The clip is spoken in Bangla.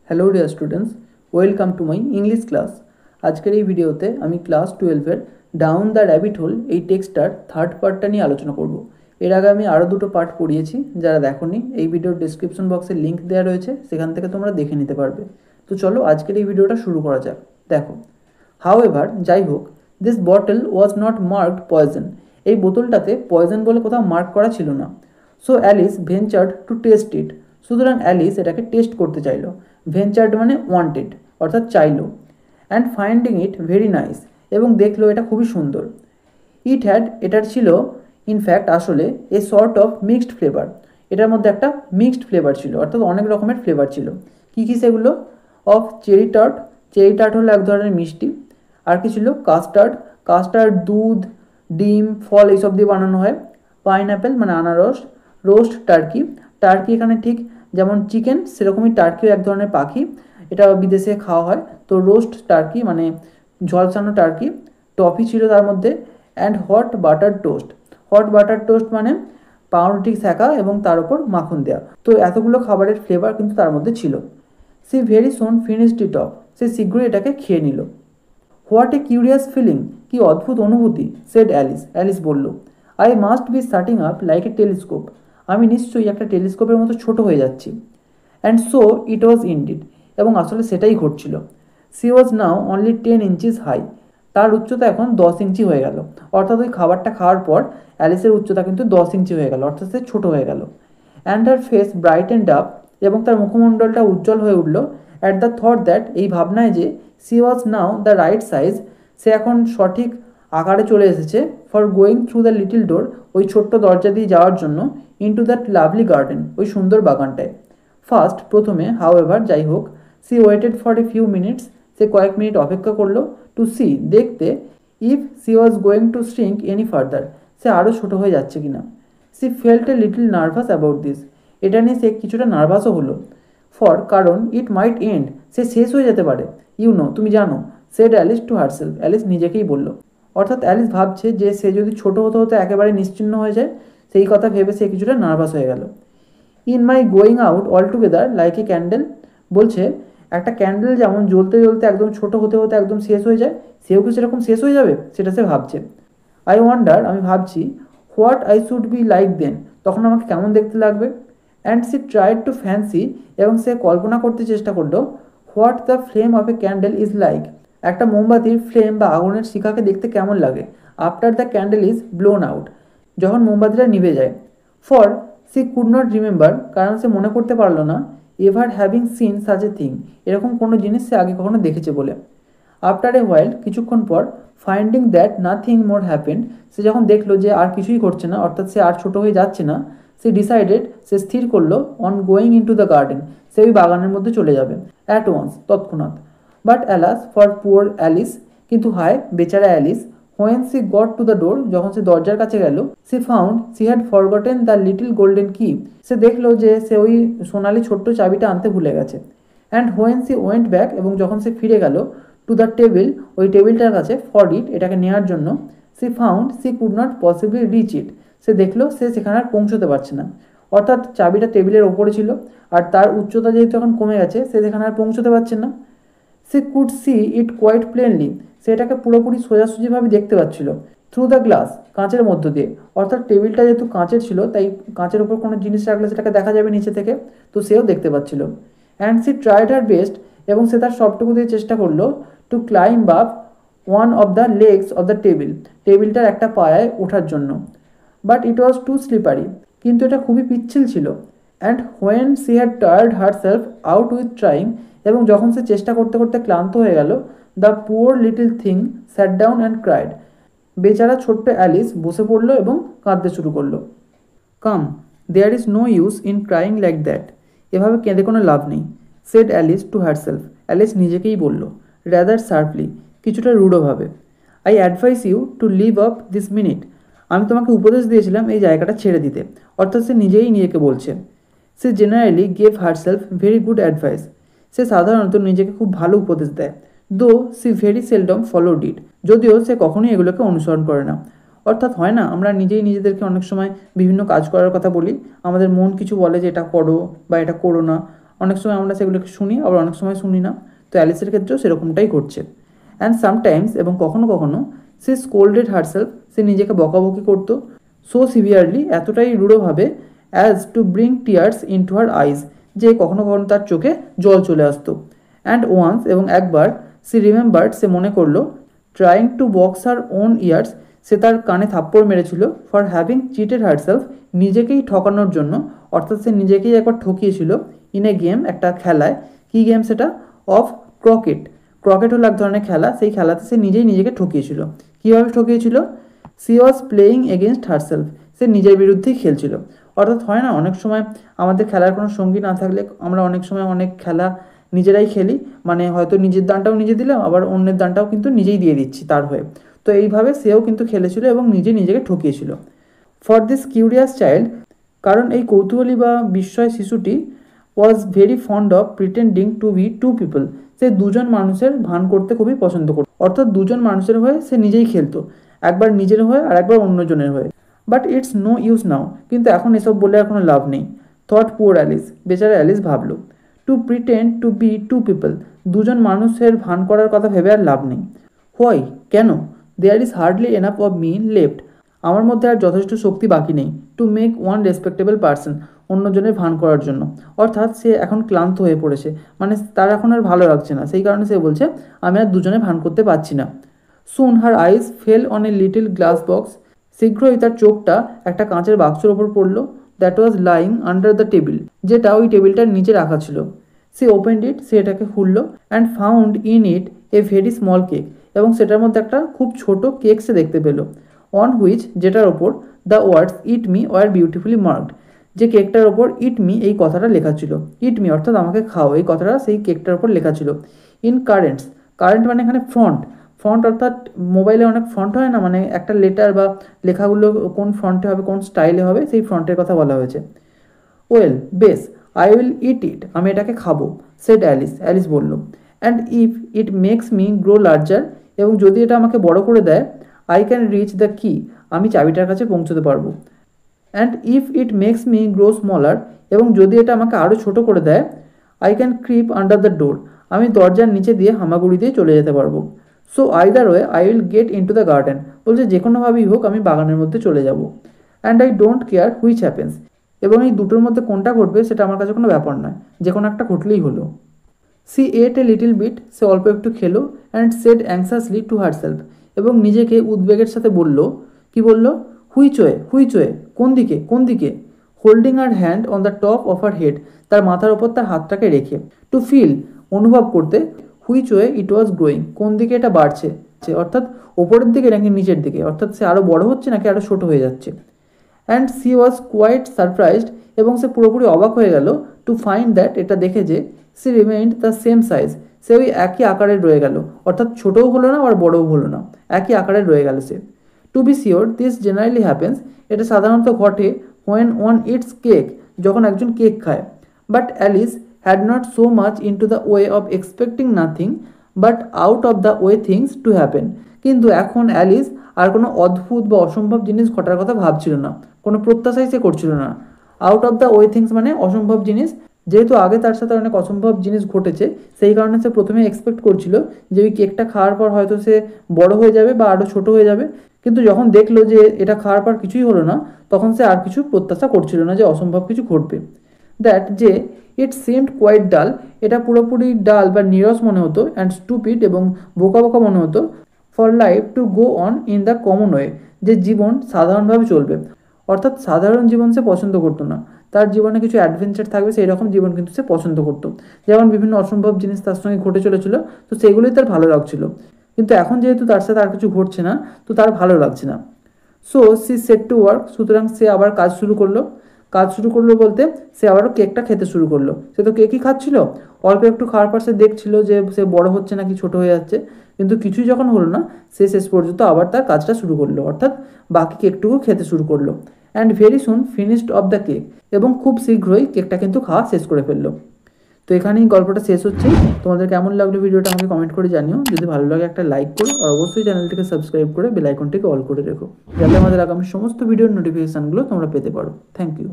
Hello dear students, welcome to my English class. আজকের এই ভিডিওতে আমি ক্লাস 12-এর ডাউন দ্য র্যাবিট হোল এই টেক্সটটার থার্ড পার্টটা নিয়ে আলোচনা করব। এর আগে আমি আরও দুটো পার্ট পড়িয়েছি, যারা দেখোনি এই ভিডিওর ডিসক্রিপশন বক্সে লিঙ্ক দেওয়া রয়েছে, সেখান থেকে তোমরা দেখে নিতে পারবে। তো চলো আজকের এই ভিডিওটা শুরু করা যাক। দেখো, হাউএভার, যাই হোক, this bottle was not marked poison. এই বোতলটাতে পয়জন বলে কোথাও মার্ক করা ছিল না। So Alice ventured to taste it. সুতরাং অ্যালিস এটাকে টেস্ট করতে চাইলো। ভেঞ্চার্ড মানে ওয়ান্টেড, অর্থাৎ চাইলো। And finding it very nice, এবং দেখলো এটা খুবই সুন্দর। এটার ছিল ইনফ্যাক্ট আসলে এ সর্ট অফ মিক্সড ফ্লেভার। এটার মধ্যে একটা মিক্সড ফ্লেভার ছিল, অর্থাৎ অনেক রকমের ফ্লেভার ছিল। কী কী সেগুলো? Of cherry tart. Cherry tart হলো এক ধরনের মিষ্টি। আর কি ছিল? কাস্টার্ড। কাস্টার্ড দুধ, ডিম, ফল এইসব দিয়ে বানানো হয়। পাইনঅ্যাপেল মানে আনারস। Roast turkey. টার্কি এখানে ঠিক যেমন চিকেন, সেরকমই টার্কিও এক ধরনের পাখি, এটা বিদেশে খাওয়া হয়। তো রোস্ট টার্কি মানে ঝলসানো টার্কি। টফি ছিল তার মধ্যে। And hot butter toast. Hot butter toast মানে পাউরুটি সেঁকা এবং তার উপর মাখন দেওয়া। তো এতগুলো খাবারের ফ্লেভার কিন্তু তার মধ্যে ছিল। She very soon finished it off. সে শীঘ্রই এটাকে খেয়ে নিল। হোয়াট এ কিউরিয়াস ফিলিং, কি অদ্ভুত অনুভূতি, সেড অ্যালিস। অ্যালিস বলল, I must be shutting up like a telescope. আমি নিশ্চয়ই একটা টেলিস্কোপের মতো ছোট হয়ে যাচ্ছি। And so it was indeed, এবং আসলে সেটাই ঘটছিল। She was now only 10 inches high. তার উচ্চতা এখন 10 ইঞ্চি হয়ে গেল। অর্থাৎ ওই খাবারটা খাওয়ার পর অ্যালিসের উচ্চতা কিন্তু 10 ইঞ্চি হয়ে গেল, অর্থাৎ সে ছোট হয়ে গেল। And her face bright and up, এবং তার মুখমণ্ডলটা উজ্জ্বল হয়ে উঠল। অ্যাট দ্য থট দ্যাট, এই ভাবনায় যে she was now the right size, সে এখন সঠিক আকারে চলে এসেছে। For going through the little door, ওই ছোট্ট দরজা দিয়ে যাওয়ার জন্য। ইন্টু দ্যাট লাভলি গার্ডেন, ওই সুন্দর বাগানটায়। ফার্স্ট, প্রথমে, হাউএভার, যাই হোক, she waited for a few minutes, সে কয়েক মিনিট অপেক্ষা করলো। টু সি, দেখতে, if she was going to shrink any further, সে আরও ছোটো হয়ে যাচ্ছে কিনা। She felt a little nervous about this, এটা নিয়ে সে কিছুটা নার্ভাসও হলো। ফর, কারণ, ইট মাইট এন্ড, সে শেষ হয়ে যেতে পারে। ইউ নো, তুমি জানো, said Alice to herself, Alice নিজেকেই বলল। অর্থাৎ অ্যালিস ভাবছে যে সে যদি ছোটো হতে হতে একেবারে নিশ্চিহ্ন হয়ে যায়, সেই কথা ভেবে সে কিছুটা নার্ভাস হয়ে গেল। In my going out all together like a candle, বলছে একটা ক্যান্ডেল যেমন জ্বলতে জ্বলতে একদম ছোট হতে হতে একদম শেষ হয়ে যায়, সেও কি সেরকম শেষ হয়ে যাবে, সেটা সে ভাবছে। আই ওয়ান্ডার, আমি ভাবছি, what I should be like then, তখন আমাকে কেমন দেখতে লাগবে। And she tried to fancy, এবং সে কল্পনা করতে চেষ্টা করলো, what the flame of a candle is like, একটা মোমবাতির ফ্লেম বা আগুনের শিখাকে দেখতে কেমন লাগে। After the candle is blown out, যখন মোমবাতিটা নিভে যায়। For, she could not remember, কারণ সে মনে করতে পারলো না, ever having seen such a thing, এরকম কোনো জিনিস সে আগে কখনো দেখেছে বলে। আফটার এ হোয়াইল, কিছুক্ষণ পর, finding that nothing more happened, সে যখন দেখলো যে আর কিছুই ঘটছে না, অর্থাৎ সে আর ছোট হয়ে যাচ্ছে না, সে ডিসাইডেড, সে স্থির করলো, on going into the garden, সে ওই বাগানের মধ্যে চলে যাবে। অ্যাট ওয়ান্স, তৎক্ষণাৎ। But alas for poor Alice, কিন্তু হায় বেচারা Alice. When she got to the door, যখন সে দরজার কাছে গেল, she found she had forgotten the little golden key, সে দেখলো যে সে ওই সোনালি ছোট্ট চাবিটা আনতে ভুলে গেছে। And when she went back, এবং যখন সে ফিরে গেল, টু দ্য টেবিল, ওই টেবিলটার কাছে, ফর ইট, এটাকে নেওয়ার জন্য, she found she could not possibly reach it, সে দেখলো সে সেখানে আর পৌঁছতে পারছে না। অর্থাৎ চাবিটা টেবিলের ওপরে ছিল, আর তার উচ্চতা যেহেতু এখন কমে গেছে, সে সেখানে আর পৌঁছতে পারছে না। সে কুড সি ইট কোয়াইট প্লেনলি, সে এটাকে পুরোপুরি সোজাসুজিভাবে দেখতে পাচ্ছিল। থ্রু দ্য গ্লাস, কাঁচের মধ্য দিয়ে। অর্থাৎ টেবিলটা যেহেতু কাঁচের ছিল, তাই কাঁচের উপর কোনো জিনিস রাখলে সেটাকে দেখা যাবে নিচে থেকে, তো সেও দেখতে পাচ্ছিল। And she tried her best, এবং সে তার সবটুকু দিয়ে চেষ্টা করলো, to climb up one of the legs of the table, টেবিলটার একটা পায়ায় ওঠার জন্য। But it was too slippery, কিন্তু এটা খুবই পিচ্ছিল ছিল। And when she had tired herself out with trying, এবং যখন সে চেষ্টা করতে করতে ক্লান্ত হয়ে গেল, the poor little thing sat down and cried, বেচারা ছোট্ট অ্যালিস বসে পড়ল এবং কাঁদতে শুরু করলো। Come, there is no use in crying like that, এভাবে কেঁদে কোনো লাভ নেই। Said Alice to herself, Alice নিজেকেই বলল। র্যাদার শার্পলি, কিছুটা রূঢ়ভাবে। I advise you to leave up this minute, আমি তোমাকে উপদেশ দিয়েছিলাম এই জায়গাটা ছেড়ে দিতে, অর্থাৎ সে নিজেই নিজেকে বলছে। সে generally gave herself very good advice, সে সাধারণত নিজেকে খুব ভালো উপদেশ দেয়। Though she very seldom followed it, যদিও সে কখনোই এগুলোকে অনুসরণ করে না। অর্থাৎ হয় না, আমরা নিজেই নিজেদেরকে অনেক সময় বিভিন্ন কাজ করার কথা বলি, আমাদের মন কিছু বলে যে এটা করো বা এটা করো না, অনেক সময় আমরা সেগুলোকে শুনি, আবার অনেক সময় শুনি না। তো অ্যালিসের ক্ষেত্রেও সেরকমটাই ঘটছে। অ্যান্ড সামটাইমস, এবং কখনো কখনো, সে স্কোল্ডেড হারসেলফ, সে নিজেকে বকাবকি করতো, সো সিভিয়ারলি, এতটাই রূঢ়ভাবে, as to bring tears into her eyes, যে কখনো কখনো তার চোখে জল চলে আসতো। অ্যান্ড ওয়ান্স, এবং একবার, সি রিমেম্বার্ড, সে মনে করলো, trying to box her own ears, সে তার কানে থাপ্পড় মেরেছিল, ফর হ্যাভিং চিটেড হারসেলফ, নিজেকেই ঠকানোর জন্য, অর্থাৎ সে নিজেকেই একবার ঠকিয়েছিল, ইন এ গেম, একটা খেলায়। কী গেম সেটা? Of croquette. ক্রকেট হলো এক ধরনের খেলা, সেই খেলাতে সে নিজেই নিজেকে ঠকিয়েছিল। কীভাবে ঠকিয়েছিল? She was playing against herself, সে নিজের বিরুদ্ধেই খেলছিল। অর্থাৎ হয় না, অনেক সময় আমাদের খেলার কোনো সঙ্গী না থাকলে আমরা অনেক সময় অনেক খেলা নিজেরাই খেলি, মানে হয়তো নিজের দানটাও নিজে দিলাম, আবার অন্যের দানটাও কিন্তু নিজেই দিয়ে দিচ্ছি তার হয়ে। তো এইভাবে সেও কিন্তু খেলেছিল এবং নিজে নিজেকে ঠকিয়েছিল। ফর দিস কিউরিয়াস চাইল্ড, কারণ এই কৌতূহলী বা বিস্ময় শিশুটি, was very fond of pretending to be two people, সে দুজন মানুষের ভান করতে খুবই পছন্দ করত। অর্থাৎ দুজন মানুষের হয়ে সে নিজেই খেলতো, একবার নিজের হয়ে আর একবার অন্যজনের হয়ে। But it's no use now, কিন্তু এখন এসব বলে আর কোনো লাভ নেই। থট পুয়ার অ্যালিস, বেচারা অ্যালিস ভাবলো। To pretend to be two people, দুজন মানুষের ভান করার কথা ভেবে আর লাভ নেই। হোয়াই, কেন? There is hardly enough of me left, আমার মধ্যে আর যথেষ্ট শক্তি বাকি নেই, to make one respectable person, অন্যজনের ভান করার জন্য। অর্থাৎ সে এখন ক্লান্ত হয়ে পড়েছে, মানে তার এখন আর ভালো লাগছে না, সেই কারণে সে বলছে আমি আর দুজনে ভান করতে পারছি না। Soon her eyes fell on a little glass box, শীঘ্রই তার চোখটা একটা কাঁচের বাক্সের ওপর পড়লো, that was lying under the table, যেটা ওই টেবিলটার নিচে রাখা ছিল। সে ওপেন্ড ইট, সে এটাকে খুললো, and found in it a very small cake, এবং সেটার মধ্যে একটা খুব ছোট কেক সে দেখতে পেল। অন হুইচ, যেটার ওপর, the words eat me were beautifully marked, যে কেকটার ওপর ইট মি এই কথাটা লেখা ছিল। ইট মি অর্থাৎ আমাকে খাও, এই কথাটা সেই কেকটার ওপর লেখা ছিল। ইন কারেন্টস, কারেন্ট মানে এখানে ফ্রন্ট, ফন্ট অর্থাৎ মোবাইলে অনেক ফন্ট হয় না, মানে একটা লেটার বা লেখাগুলো কোন ফন্টে হবে, কোন স্টাইলে হবে, সেই ফন্টের কথা বলা হয়েছে। ওয়েল, বেশ, আই উইল ইট ইট, আমি এটাকে খাবো, সেড অ্যালিস, অ্যালিস বলল। And if it makes me grow larger, এবং যদি এটা আমাকে বড় করে দেয়, আই ক্যান রিচ দ্য কি, আমি চাবিটার কাছে পৌঁছতে পারবো। And if it makes me grow smaller, এবং যদি এটা আমাকে আরও ছোট করে দেয়, I can creep under the door, আমি দরজার নিচে দিয়ে হামাগুড়ি দিয়ে চলে যেতে পারবো। So either way I will get into the garden, বলছে যে কোনোভাবেই হোক আমি বাগানের মধ্যে চলে যাব। And I don't care which happens, এবং এই দুটোর মধ্যে কোনটা ঘটবে সেটা আমার কাছে কোনো ব্যাপার নয়, যে কোনো একটা ঘটলেই হলো। She ate a little bit, সে অল্প একটু খেলো, and said anxiously to herself, এবং নিজেকে উদ্বেগের সাথে বলল, কি বলল? হুইচওয়ে, হুইচওয়ে, কোন দিকে, কোন দিকে? Holding her hand on the top of her head, তার মাথার ওপর তার হাতটাকে রেখে। টু ফিল, অনুভব করতে, which way it was growing, কোন দিকে এটা বাড়ছে, অর্থাৎ ওপরের দিকে নাকি নিচের দিকে, অর্থাৎ সে আরও বড় হচ্ছে নাকি আরও ছোট হয়ে যাচ্ছে। And she was quite surprised, এবং সে পুরোপুরি অবাক হয়ে গেল, টু ফাইন্ড দ্যাট, এটা দেখে যে, she remained the same size, সে ওই একই আকারে রয়ে গেল, অর্থাৎ ছোটও হলো না আর বড়ও হলো না, একই আকারে রয়ে গেল সে। To be sure, this generally happens, এটা সাধারণত ঘটে, হোয়েন ওয়ান ইটস কেক, যখন একজন কেক খায়। But Alice had not so much in to the way of expecting nothing but out of the way things to happen, কিন্তু এখন অ্যালিস আর কোনো অদ্ভুত বা অসম্ভব জিনিস ঘটার কথা ভাবছিল না, কোনো প্রত্যাশাই সে করছিল না। Out of the way things মানে অসম্ভব জিনিস, যেহেতু আগে তার সাথে অনেক অসম্ভব জিনিস ঘটেছে, সেই কারণে সে প্রথমে এক্সপেক্ট করছিল যে ওই কেকটা খাওয়ার পর হয়তো সে বড় হয়ে যাবে বা আরও ছোট হয়ে যাবে, কিন্তু যখন দেখলো যে এটা খাওয়ার পর কিছুই হলো না, তখন সে আর কিছু প্রত্যাশা করছিল না যে অসম্ভব কিছু ঘটবে। দ্যাট, যে, ইট সিমড কোয়াইট ডাল, এটা পুরোপুরি ডাল বা নিরস মনে হতো, অ্যান্ড স্টুপিড, এবং বোকা বোকা মনে হতো, for life to go on in the common way, যে জীবন সাধারণভাবে চলবে, অর্থাৎ সাধারণ জীবন সে পছন্দ করতো না, তার জীবনে কিছু অ্যাডভেঞ্চার থাকবে সেই রকম জীবন কিন্তু সে পছন্দ করতো, যেমন বিভিন্ন অসম্ভব জিনিস তার সঙ্গে ঘটে চলেছিল, তো সেগুলোই তার ভালো লাগছিল। কিন্তু এখন যেহেতু তার সাথে আর কিছু ঘটছে না, তো তার ভালো লাগছে না। So she set to work, সুতরাং সে আবার কাজ শুরু করলো। কাজ শুরু করলো বলতে সে আবারও কেকটা খেতে শুরু করলো। সে তো কেকই খাচ্ছিল, অল্প একটু খাওয়ার পর সে দেখছিল যে সে বড় হচ্ছে নাকি ছোট হয়ে যাচ্ছে, কিন্তু কিছুই যখন হলো না, সে শেষ পর্যন্ত আবার তার কাজটা শুরু করলো, অর্থাৎ বাকি কেকটুকু খেতে শুরু করলো। And very soon finished of the cake, এবং খুব শীঘ্রই কেকটা কিন্তু খাওয়া শেষ করে ফেললো। তো এখানেই গল্পটা শেষ হচ্ছে। তোমাদের কেমন লাগলো ভিডিওটা আমাকে কমেন্ট করে জানিও। যদি ভালো লাগে একটা লাইক করো, আর অবশ্যই চ্যানেলটিকে সাবস্ক্রাইব করে বেল আইকনটিকে অল করে রেখো, যাতে আমাদের আগামী সমস্ত ভিডিওর নোটিফিকেশানগুলো তোমরা পেতে পারো। Thank you.